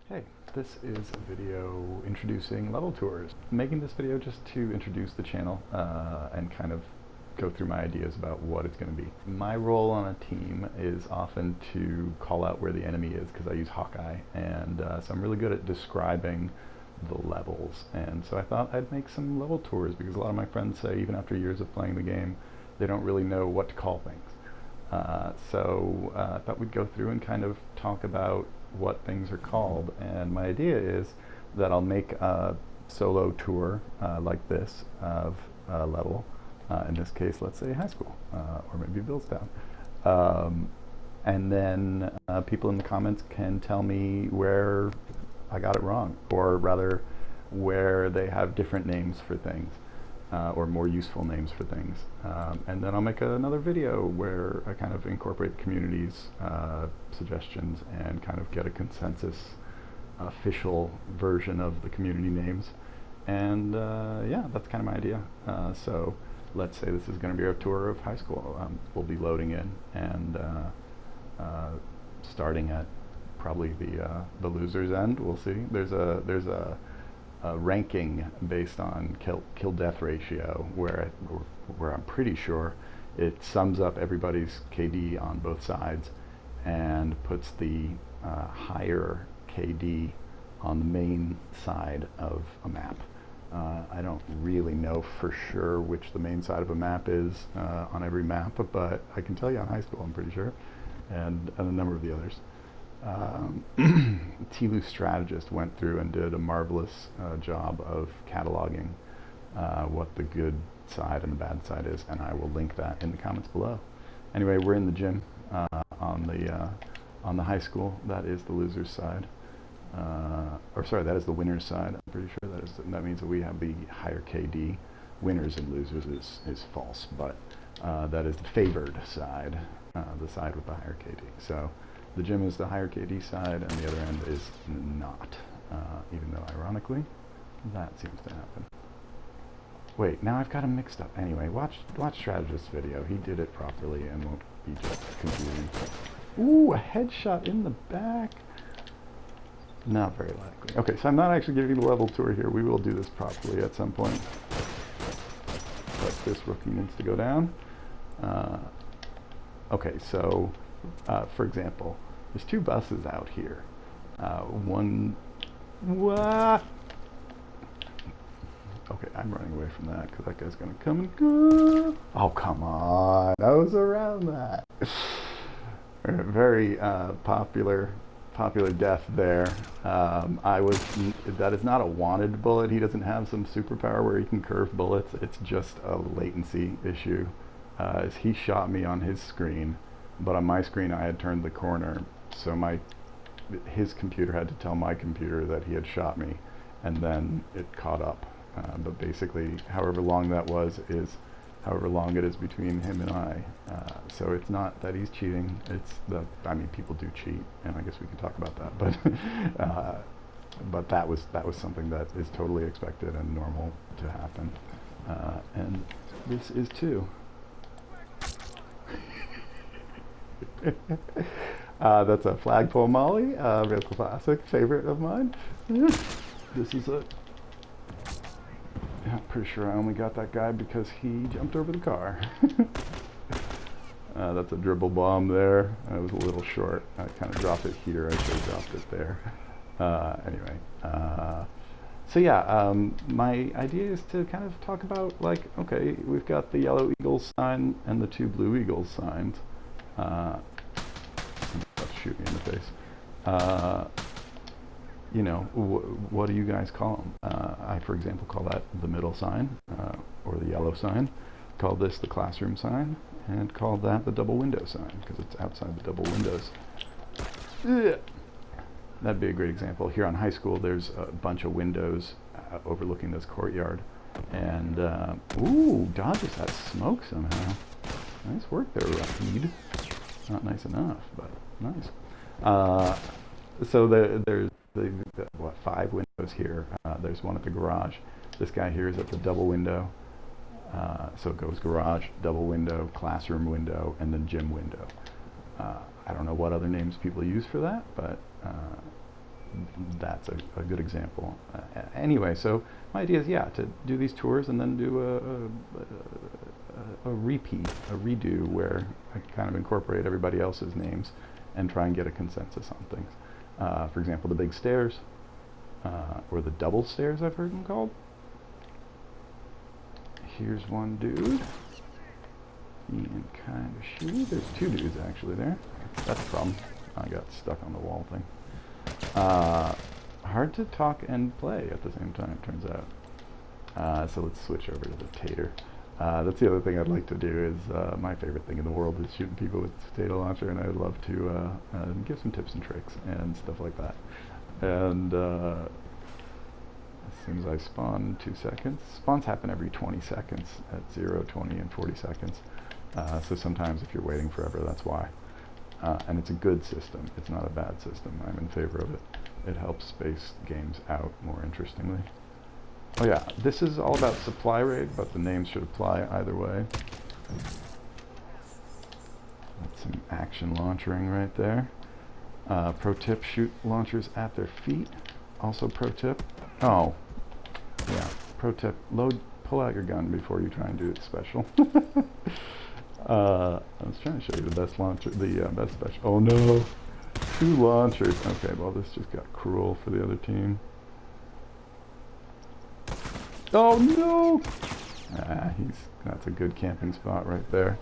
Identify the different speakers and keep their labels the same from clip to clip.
Speaker 1: Hey, this is a video introducing level tours. I'm making this video just to introduce the channel and kind of go through my ideas about what it's going to be. My role on a team is often to call out where the enemy is because I use Hawkeye, and so I'm really good at describing the levels. And so I thought I'd make some level tours because a lot of my friends say even after years of playing the game, they don't really know what to call things. So I thought we'd go through and kind of talk about what things are called, and my idea is that I'll make a solo tour like this of a level, in this case let's say high school, or maybe Billstown, and then people in the comments can tell me where I got it wrong, or rather where they have different names for things. Or more useful names for things. And then I'll make another video where I kind of incorporate the community's suggestions and kind of get a consensus official version of the community names. And yeah, that's kind of my idea. So let's say this is going to be our tour of high school. We'll be loading in and starting at probably the loser's end. We'll see. There's a ranking based on kill-death ratio, where I'm pretty sure it sums up everybody's KD on both sides and puts the higher KD on the main side of a map. I don't really know for sure which the main side of a map is on every map, but I can tell you on high school I'm pretty sure, and a number of the others. Tlu Strategist went through and did a marvelous job of cataloging what the good side and the bad side is, and I will link that in the comments below. Anyway, we're in the gym on the high school. That is the loser's side, or sorry, that is the winner's side. I'm pretty sure that means that we have the higher KD. Winners and losers is false, but that is the favored side, the side with the higher KD. So the gym is the higher KD side, and the other end is not, even though ironically, that seems to happen. Wait, now I've got them mixed up. Anyway, watch Strategist's video. He did it properly and won't be just confusing. Ooh, a headshot in the back. Not very likely. Okay, so I'm not actually giving you the level tour here. We will do this properly at some point. But this rookie needs to go down. Okay, so for example, there's two buses out here. Okay, I'm running away from that because that guy's gonna come and go. Oh, come on, I was around that. Very popular death there. That is not a wanted bullet. He doesn't have some superpower where he can curve bullets. It's just a latency issue. As he shot me on his screen, but on my screen I had turned the corner, so his computer had to tell my computer that he had shot me, and then it caught up. But basically, however long that was is however long it is between him and I. So it's not that he's cheating. It's that, I mean, people do cheat, and I guess we can talk about that. But that was something that is totally expected and normal to happen. And this is too. That's a flagpole molly, real classic, favorite of mine. This is a, yeah, pretty sure I only got that guy because he jumped over the car. That's a dribble bomb there. I was a little short. I kind of dropped it here. I should have dropped it there. Anyway, so yeah, my idea is to kind of talk about, like, okay, we've got the yellow Eagles sign and the two blue Eagles signs. Shoot me in the face. You know, what do you guys call them? I, for example, call that the middle sign, or the yellow sign. Call this the classroom sign, and call that the double window sign, because it's outside the double windows. Ugh. That'd be a great example. Here on high school, there's a bunch of windows overlooking this courtyard. And, ooh, dodges that smoke somehow. Nice work there, Rapide. Not nice enough, but nice. So there's what, 5 windows here. There's one at the garage. This guy here is at the double window. So it goes garage, double window, classroom window, and then gym window. I don't know what other names people use for that, but that's a good example. Anyway, so my idea is, yeah, to do these tours and then do a repeat, a redo, where I kind of incorporate everybody else's names and try and get a consensus on things. For example, the big stairs, or the double stairs I've heard them called. Here's one dude. Being kind of shitty. There's two dudes actually there. That's a problem. I got stuck on the wall thing. Hard to talk and play at the same time, turns out. So let's switch over to the tater. That's the other thing I'd like to do. Is my favorite thing in the world is shooting people with the potato launcher, and I'd love to give some tips and tricks and stuff like that. And as soon as I spawn, 2 seconds. Spawns happen every 20 seconds at 0, 20, and 40 seconds. So sometimes if you're waiting forever, that's why. And it's a good system. It's not a bad system. I'm in favor of it. It helps space games out more interestingly. Oh yeah, this is all about supply raid, but the names should apply either way. That's some action launchering right there. Pro tip, shoot launchers at their feet. Also pro tip. Oh, yeah. Pro tip, pull out your gun before you try and do it special. I was trying to show you the best launcher, the best special. Oh no, 2 launchers. Okay, well this just got cruel for the other team. Oh no! That's a good camping spot right there.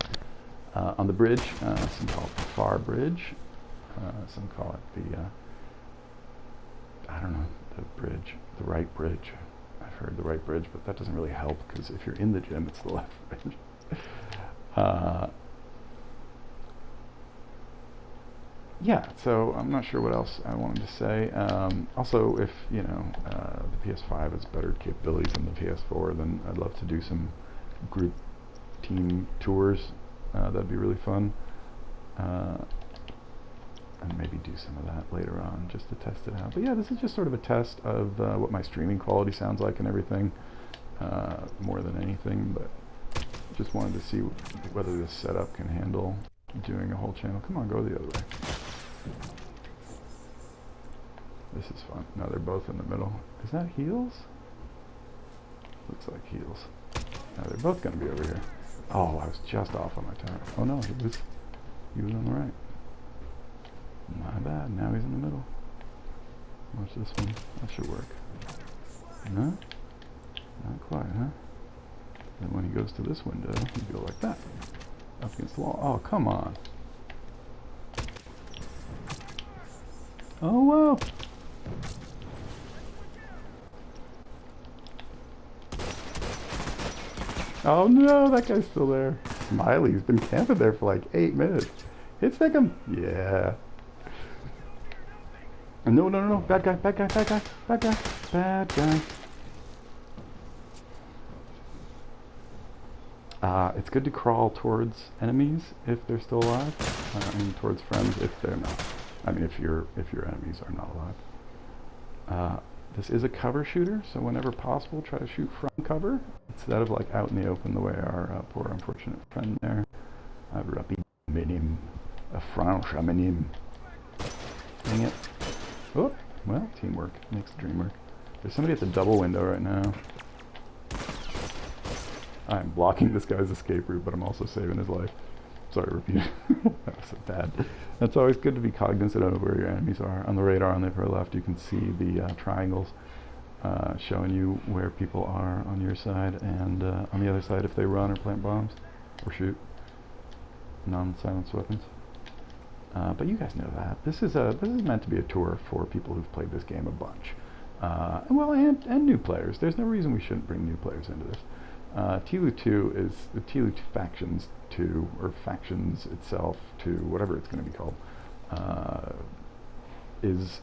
Speaker 1: On the bridge, some call it the far bridge. Some call it the, I don't know, the bridge, the right bridge. I've heard the right bridge, but that doesn't really help because if you're in the gym, it's the left bridge. Yeah, so I'm not sure what else I wanted to say. Also, if you know the PS5 has better capabilities than the PS4, then I'd love to do some group team tours. That'd be really fun. And maybe do some of that later on just to test it out. But yeah, this is just sort of a test of what my streaming quality sounds like and everything, more than anything. But just wanted to see whether this setup can handle doing a whole channel. Come on, go the other way. This is fun. No, they're both in the middle. Is that heels? Looks like heels. No, they're both going to be over here. Oh, I was just off on my tower. Oh no, he was on the right. My bad. Now he's in the middle. Watch this one. That should work. No? Not quite, huh? Then when he goes to this window, he go like that. Up against the wall. Oh, come on. Oh, wow. Oh no, that guy's still there. Smiley's been camping there for like 8 minutes. Hit stick him. Yeah. No, no, no, no. Bad guy, bad guy, bad guy, bad guy, bad guy. It's good to crawl towards enemies if they're still alive, and towards friends if they're not. I mean, if your enemies are not alive. This is a cover shooter, so whenever possible, try to shoot from cover instead of like out in the open the way our poor unfortunate friend there. Minim, a French minim. Dang it. Oh, well, teamwork makes the dream work. There's somebody at the double window right now. I'm blocking this guy's escape route, but I'm also saving his life. Sorry, repeat. That was so bad. It's always good to be cognizant of where your enemies are. On the radar on the upper left, you can see the triangles showing you where people are on your side, and on the other side if they run or plant bombs or shoot non-silenced weapons. But you guys know that. This is meant to be a tour for people who've played this game a bunch. And new players. There's no reason we shouldn't bring new players into this. TLU 2 is the TLU Factions 2, or Factions itself 2, whatever it's going to be called, is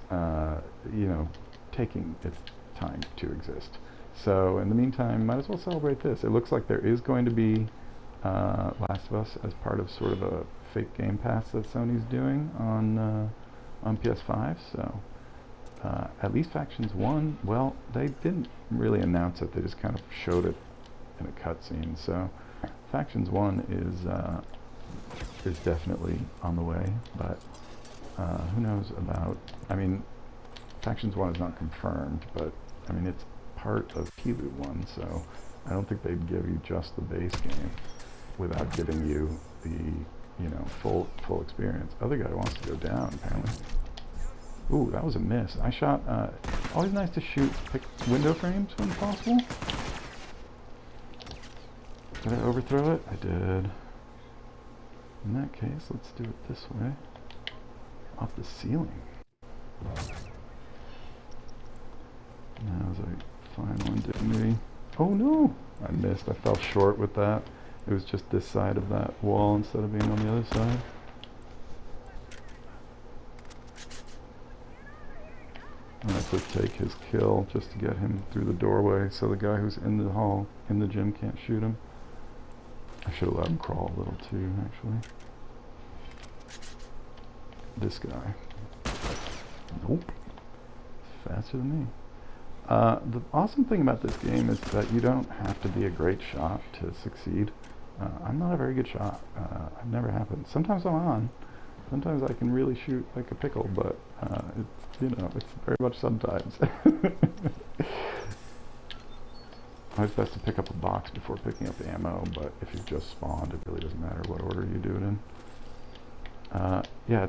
Speaker 1: taking its time to exist. So in the meantime, might as well celebrate this. It looks like there is going to be Last of Us as part of sort of a fake Game Pass that Sony's doing on PS5. So at least Factions 1, well, they didn't really announce it. They just kind of showed it in a cutscene. So Factions 1 is definitely on the way, but who knows about, I mean, Factions 1 is not confirmed, but I mean it's part of Kilu 1, so I don't think they'd give you just the base game without giving you the, you know, full experience. Other guy wants to go down, apparently. Ooh, that was a miss. I shot, always nice to pick window frames when possible. Did I overthrow it? I did. In that case, let's do it this way. Off the ceiling. Now as I find one dignity. Oh no! I missed. I fell short with that. It was just this side of that wall instead of being on the other side. I have to take his kill just to get him through the doorway so the guy who's in the hall, in the gym, can't shoot him. I should have let him crawl a little too, actually. This guy. Nope. Faster than me. The awesome thing about this game is that you don't have to be a great shot to succeed. I'm not a very good shot. I've never happened. Sometimes I'm on. Sometimes I can really shoot like a pickle, but it's, you know, it's very much sometimes. Always best to pick up a box before picking up ammo, but if you've just spawned, it really doesn't matter what order you do it in. Yeah,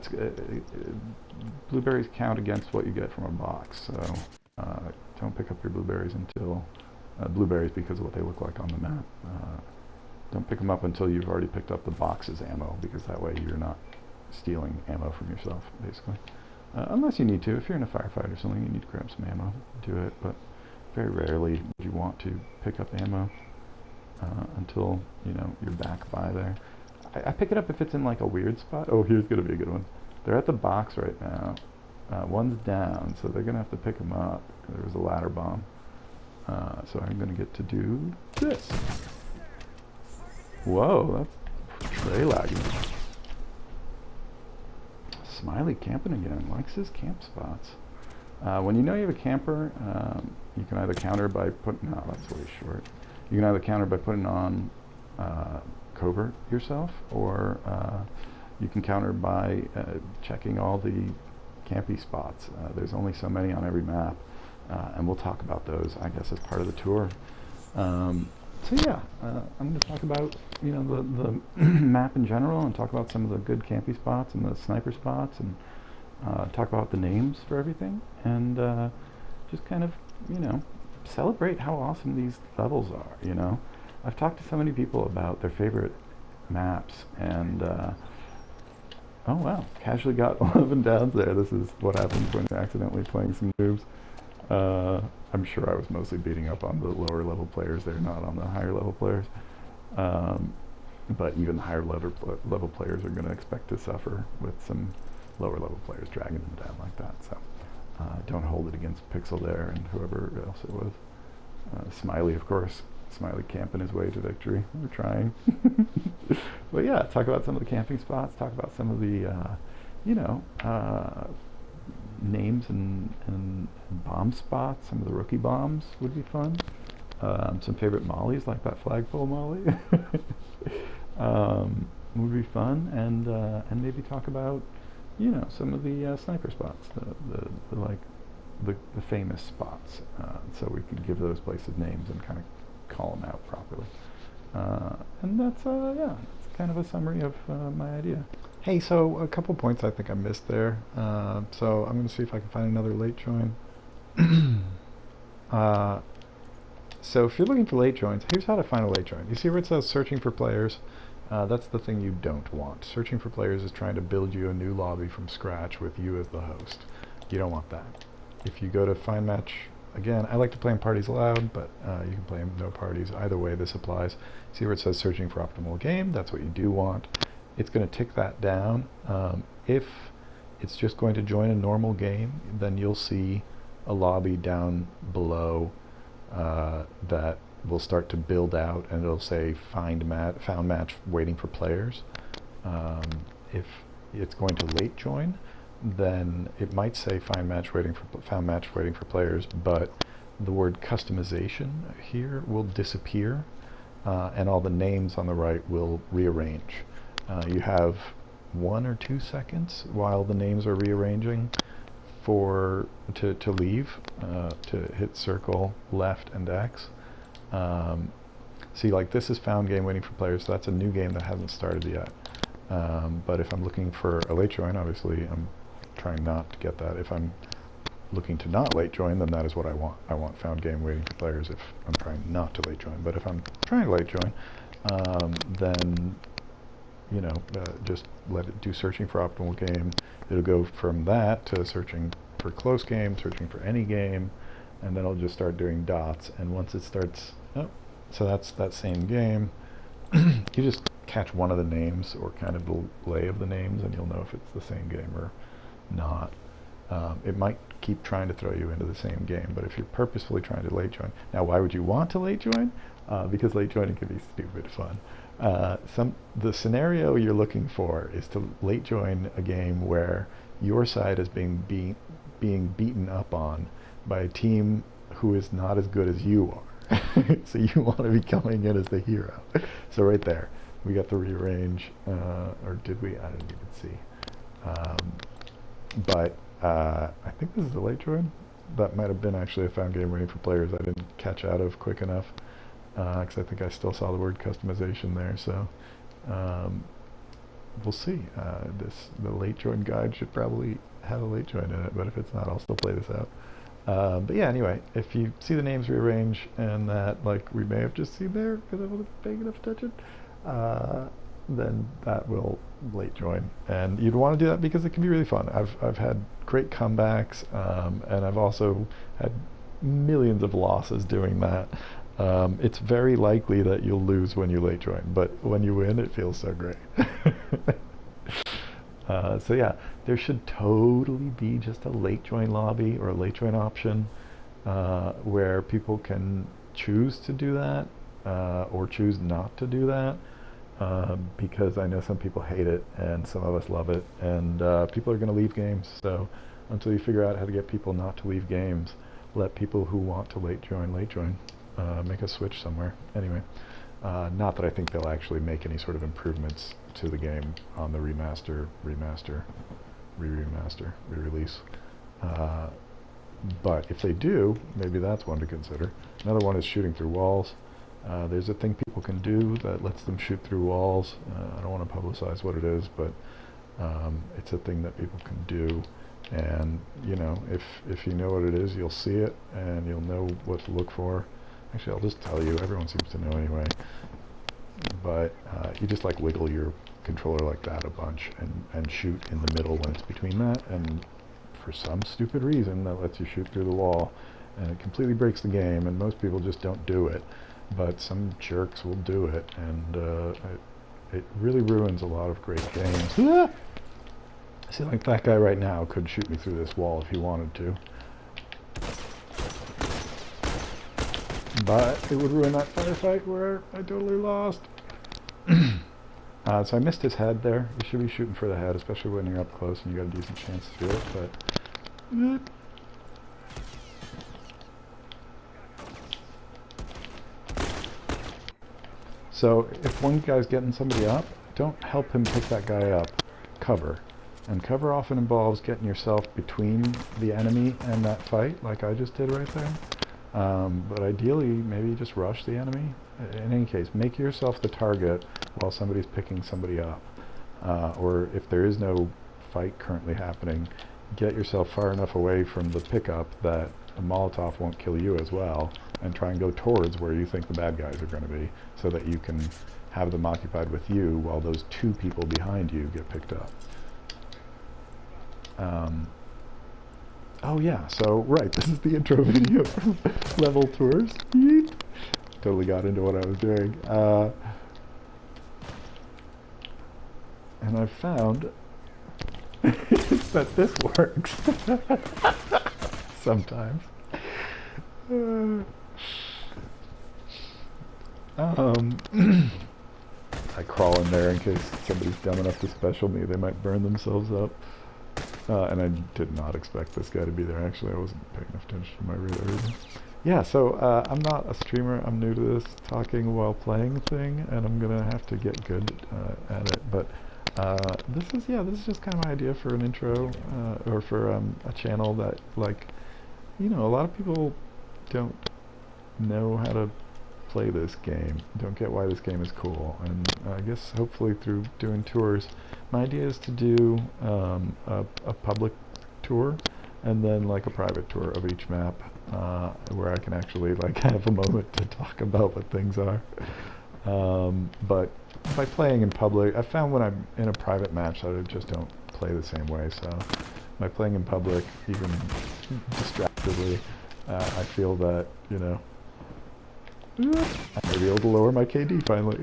Speaker 1: blueberries count against what you get from a box, so don't pick up your blueberries until blueberries because of what they look like on the map. Don't pick them up until you've already picked up the box's ammo, because that way you're not stealing ammo from yourself, basically. Unless you need to. If you're in a firefight or something, you need to grab some ammo, do it, but very rarely would you want to pick up ammo until, you know, you're back by there. I pick it up if it's in like a weird spot. Oh, here's going to be a good one. They're at the box right now. One's down, so they're going to have to pick them up. There was a ladder bomb. So I'm going to get to do this. Whoa, that's tray lagging. Smiley camping again. Likes his camp spots. When you know you have a camper, you can either counter by putting... No, that's way short. You can either counter by putting on covert yourself, or you can counter by checking all the campy spots. There's only so many on every map, and we'll talk about those, I guess, as part of the tour. So yeah, I'm going to talk about, you know, the map in general, and talk about some of the good campy spots and the sniper spots, and talk about the names for everything, and just kind of, you know, celebrate how awesome these levels are, you know. I've talked to so many people about their favorite maps, and oh wow, casually got 11 downs there. This is what happens when you're accidentally playing some noobs. I'm sure I was mostly beating up on the lower level players there, not on the higher level players. But even the higher level players are going to expect to suffer with some lower level players dragging them down like that. So don't hold it against Pixel there and whoever else it was. Smiley, of course. Smiley camping his way to victory. We're trying. But yeah, talk about some of the camping spots, talk about some of the, you know, names and bomb spots. Some of the rookie bombs would be fun. Some favorite mollies, like that flagpole molly. Would be fun, and maybe talk about, you know, some of the sniper spots, the famous spots, so we can give those places names and kind of call them out properly. And that's yeah, it's kind of a summary of my idea. Hey, so a couple points I think I missed there. So I'm going to see if I can find another late join. So if you're looking for late joins, here's how to find a late join. You see where it says searching for players? That's the thing you don't want. Searching for players is trying to build you a new lobby from scratch with you as the host. You don't want that. If you go to find match, again, I like to play in parties allowed, but you can play in no parties. Either way, this applies. See where it says searching for optimal game? That's what you do want. It's going to tick that down. If it's just going to join a normal game, then you'll see a lobby down below that will start to build out, and it'll say found match waiting for players. If it's going to late join, then it might say found match waiting for players, but the word customization here will disappear, and all the names on the right will rearrange. You have 1 or 2 seconds while the names are rearranging to leave, to hit circle, left, and X. See, like, this is found game waiting for players, so that's a new game that hasn't started yet. But if I'm looking for a late join, obviously I'm trying not to get that. If I'm looking to not late join, then that is what I want. I want found game waiting for players if I'm trying not to late join. But if I'm trying to late join, then, you know, just let it do searching for optimal game. It'll go from that to searching for close game, searching for any game, and then I'll just start doing dots. And once it starts, oh, so that's that same game. You just catch one of the names or kind of the lay of the names, and you'll know if it's the same game or not. It might keep trying to throw you into the same game, but if you're purposefully trying to late join, now why would you want to late join? Because late joining can be stupid fun. The scenario you're looking for is to late join a game where your side is being beaten up on by a team who is not as good as you are. So you want to be coming in as the hero. So right there, we got the rearrange, or did we? I didn't even see. But I think this is a late join. That might have been actually a found game waiting for players I didn't catch out of quick enough, because I think I still saw the word customization there. So we'll see. The late join guide should probably have a late join in it, but if it's not, I'll still play this out. But yeah, anyway, if you see the names rearrange and that, like, we may have just seen there because I wasn't paying enough attention, then that will late join. And you'd want to do that because it can be really fun. I've had great comebacks, and I've also had millions of losses doing that. It's very likely that you'll lose when you late join, but when you win, it feels so great. So yeah, there should totally be just a late join lobby or a late join option where people can choose to do that or choose not to do that, because I know some people hate it and some of us love it, and people are going to leave games. So until you figure out how to get people not to leave games, let people who want to late join, make a switch somewhere. Anyway, not that I think they'll actually make any sort of improvements to the game on the re-release. But if they do, maybe that's one to consider. Another one is shooting through walls. There's a thing people can do that lets them shoot through walls. I don't want to publicize what it is, but it's a thing that people can do. And, you know, if you know what it is, you'll see it and you'll know what to look for. Actually, I'll just tell you, everyone seems to know anyway. But you just like wiggle your controller like that a bunch and shoot in the middle when it's between that, and for some stupid reason that lets you shoot through the wall, and it completely breaks the game, and most people just don't do it, but some jerks will do it, and it really ruins a lot of great games. See, like that guy right now could shoot me through this wall if he wanted to. But it would ruin that firefight where I totally lost. So I missed his head there. You should be shooting for the head, especially when you're up close and you got a decent chance to do it, but... So if one guy's getting somebody up, don't help him pick that guy up. Cover. And cover often involves getting yourself between the enemy and that fight, like I just did right there. But ideally, maybe just rush the enemy. In any case, make yourself the target while somebody's picking somebody up. Or if there is no fight currently happening, get yourself far enough away from the pickup that a Molotov won't kill you as well, and try and go towards where you think the bad guys are going to be, so that you can have them occupied with you while those two people behind you get picked up. Oh yeah, so right, this is the intro video for Level Tours. Yeet. Totally got into what I was doing. And I've found that this works. Sometimes. I crawl in there in case somebody's dumb enough to special me. They might burn themselves up. And I did not expect this guy to be there. Actually, I wasn't paying enough attention to my radar either. Yeah, so I'm not a streamer. I'm new to this talking while playing thing, and I'm going to have to get good at it. But This is just kind of my idea for an intro, or for a channel that, like, a lot of people don't know how to play this game, don't get why this game is cool, and I guess hopefully through doing tours, my idea is to do a public tour and then like a private tour of each map, where I can actually like have a moment to talk about what things are. But by playing in public, I found when I'm in a private match that I just don't play the same way, so by playing in public, even distractedly, I feel that, I may be able to lower my KD finally.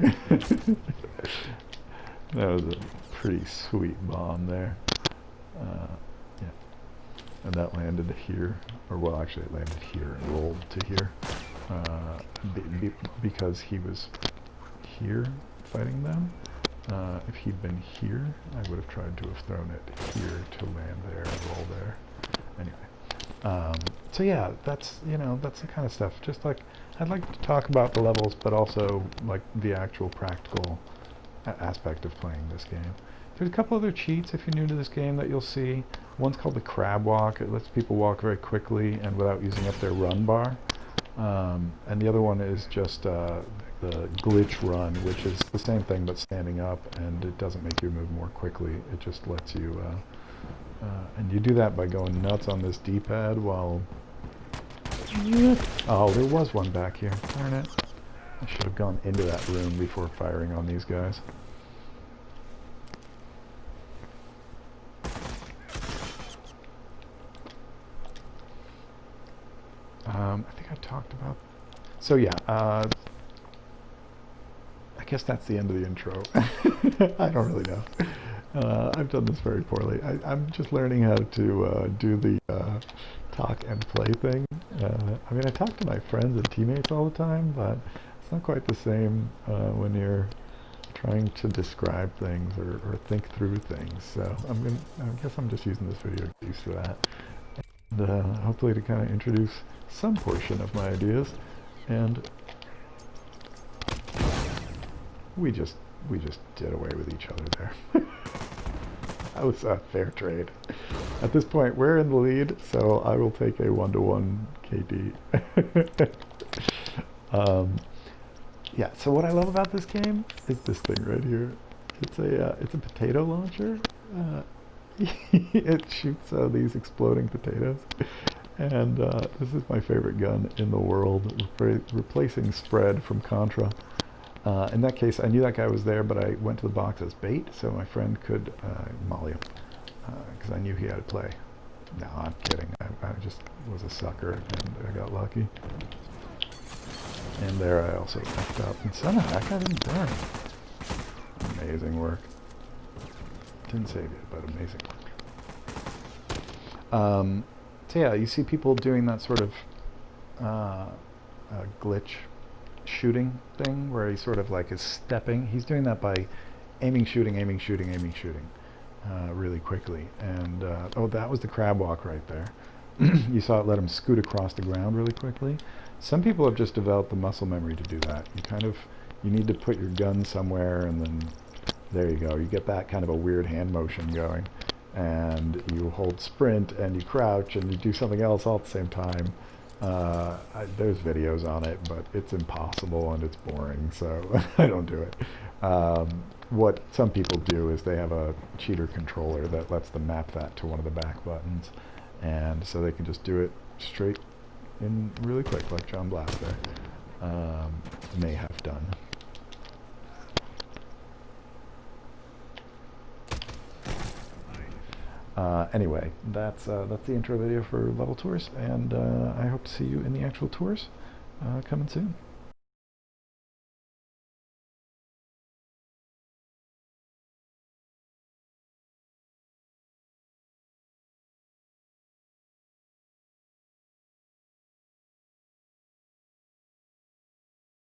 Speaker 1: That was a pretty sweet bomb there. Yeah. And that landed here, or well, actually it landed here and rolled to here, because he was here fighting them. If he'd been here, I would have tried to have thrown it here to land there and roll there. Anyway, so yeah, that's that's the kind of stuff. Just like I'd like to talk about the levels, but also like the actual practical aspect of playing this game. There's a couple other cheats if you're new to this game that you'll see. One's called the crab walk. It lets people walk very quickly and without using up their run bar. And the other one is just the glitch run, which is the same thing but standing up, and it doesn't make you move more quickly. It just lets you, and you do that by going nuts on this D-pad while... Oh, there was one back here. Darn it. I should have gone into that room before firing on these guys. I think I talked about... So yeah, I guess that's the end of the intro. I don't really know. I've done this very poorly. I'm just learning how to do the talk and play thing. I mean, I talk to my friends and teammates all the time, but it's not quite the same when you're trying to describe things or think through things. So I guess I'm just using this video to get used to that. And hopefully to kind of introduce some portion of my ideas. And we just did away with each other there. That was a fair trade. At this point, we're in the lead, so I will take a 1-to-1 KD. Yeah. So what I love about this game is this thing right here. It's a potato launcher. It shoots these exploding potatoes, and this is my favorite gun in the world, replacing Spread from Contra. In that case, I knew that guy was there, but I went to the box as bait, so my friend could molly him, because I knew he had to play. No, I'm kidding. I just was a sucker, and I got lucky. And there I also fucked up, and somehow that guy didn't burn. Amazing work. Didn't save it, but amazing work. So yeah, you see people doing that sort of glitch shooting thing where he sort of like is stepping. He's doing that by aiming, shooting, aiming, shooting, aiming, shooting really quickly. And oh, that was the crab walk right there. You saw it let him scoot across the ground really quickly. Some people have just developed the muscle memory to do that. You need to put your gun somewhere, and then there you go. You get that kind of a weird hand motion going, and you hold sprint and you crouch and you do something else all at the same time. There's videos on it, but it's impossible and it's boring, so I don't do it. What some people do is they have a cheater controller that lets them map that to one of the back buttons, and so they can just do it straight in really quick, like John Blast there may have done. Anyway, that's the intro video for level tours, and I hope to see you in the actual tours coming soon.